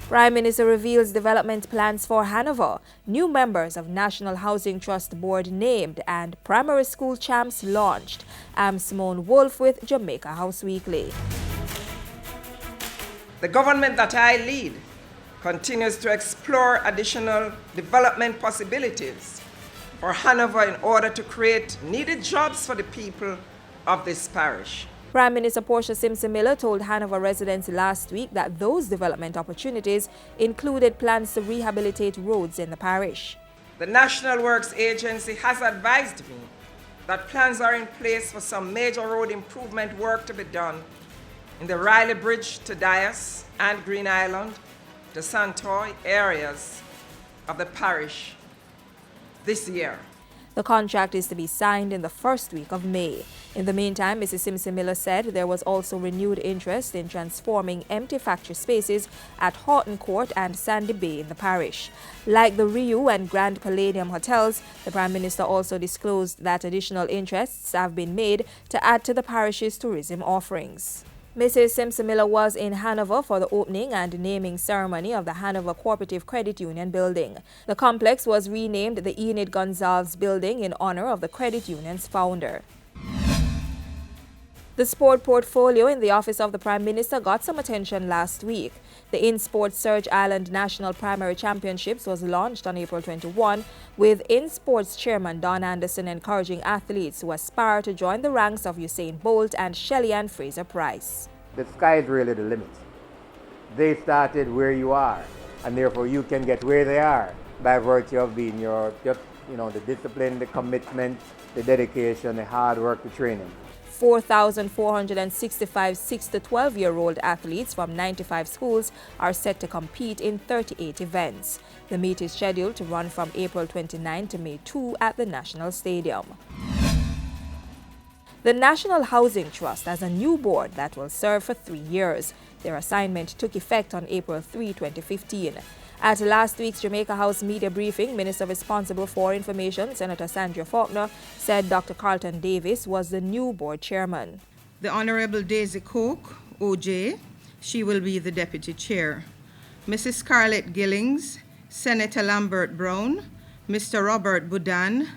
Prime Minister reveals development plans for Hanover, new members of National Housing Trust Board named, and primary school champs launched. I'm Simone Wolf with Jamaica House Weekly. The government that I lead continues to explore additional development possibilities for Hanover in order to create needed jobs for the people of this parish. Prime Minister Portia Simpson-Miller told Hanover residents last week that those development opportunities included plans to rehabilitate roads in the parish. The National Works Agency has advised me that plans are in place for some major road improvement work to be done in the Riley Bridge to Dias and Green Island to Santoy areas of the parish this year. The contract is to be signed in the first week of May. In the meantime, Mrs. Simpson-Miller said there was also renewed interest in transforming empty factory spaces at Horton Court and Sandy Bay in the parish. Like the Riu and Grand Palladium hotels, the Prime Minister also disclosed that additional interests have been made to add to the parish's tourism offerings. Mrs. Simpson-Miller was in Hanover for the opening and naming ceremony of the Hanover Cooperative Credit Union building. The complex was renamed the Enid Gonzalez Building in honor of the credit union's founder. The sport portfolio in the office of the Prime Minister got some attention last week. The InSport Surge Island National Primary Championships was launched on April 21, with InSports Chairman Don Anderson encouraging athletes who aspire to join the ranks of Usain Bolt and Shelly-Ann Fraser-Pryce. The sky is really the limit. They started where you are, and therefore you can get where they are by virtue of being the discipline, the commitment, the dedication, the hard work, the training. 4,465 6 to 12-year-old athletes from 95 schools are set to compete in 38 events. The meet is scheduled to run from April 29 to May 2 at the National Stadium. The National Housing Trust has a new board that will serve for 3 years. Their assignment took effect on April 3, 2015. At last week's Jamaica House media briefing, Minister responsible for Information, Senator Sandra Faulkner, said Dr. Carlton Davis was the new board chairman. The Honorable Daisy Coke, OJ, she will be the deputy chair. Mrs. Scarlett Gillings, Senator Lambert Brown, Mr. Robert Boudin,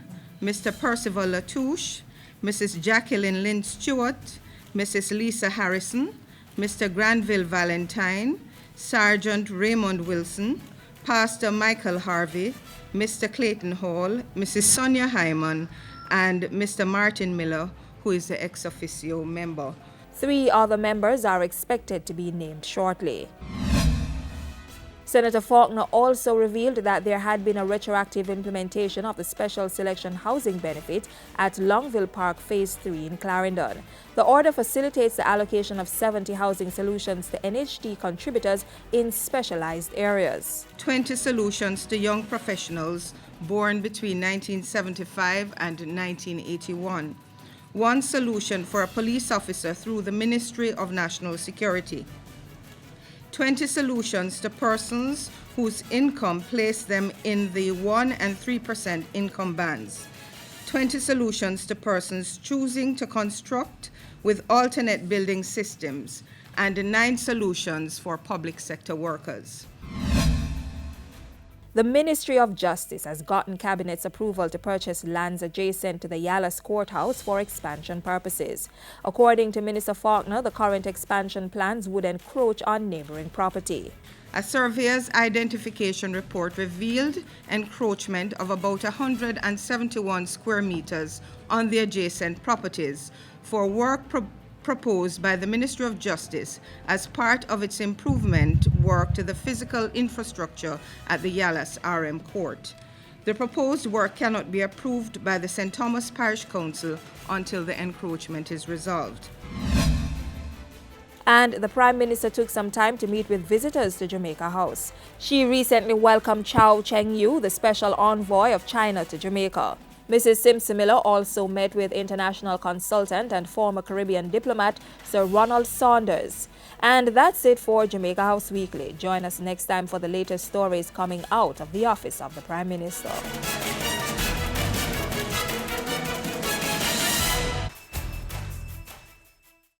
Mr. Percival Latouche, Mrs. Jacqueline Lynn Stewart, Mrs. Lisa Harrison, Mr. Granville Valentine, Sergeant Raymond Wilson, Pastor Michael Harvey, Mr. Clayton Hall, Mrs. Sonia Hyman, and Mr. Martin Miller, who is the ex officio member. 3 other members are expected to be named shortly. Senator Faulkner also revealed that there had been a retroactive implementation of the Special Selection Housing Benefit at Longville Park Phase 3 in Clarendon. The order facilitates the allocation of 70 housing solutions to NHT contributors in specialized areas. 20 solutions to young professionals born between 1975 and 1981. 1 solution for a police officer through the Ministry of National Security. 20 solutions to persons whose income placed them in the 1% and 3% income bands. 20 solutions to persons choosing to construct with alternate building systems, and 9 solutions for public sector workers. The Ministry of Justice has gotten Cabinet's approval to purchase lands adjacent to the Yallas Courthouse for expansion purposes. According to Minister Faulkner, the current expansion plans would encroach on neighboring property. A surveyor's identification report revealed encroachment of about 171 square meters on the adjacent properties for work proposed by the Ministry of Justice as part of its improvement work to the physical infrastructure at the Yallas RM Court. The proposed work cannot be approved by the St. Thomas Parish Council until the encroachment is resolved. And the Prime Minister took some time to meet with visitors to Jamaica House. She recently welcomed Chow Cheng-yu, the special envoy of China to Jamaica. Mrs. Simpson-Miller also met with international consultant and former Caribbean diplomat Sir Ronald Saunders. And that's it for Jamaica House Weekly. Join us next time for the latest stories coming out of the office of the Prime Minister.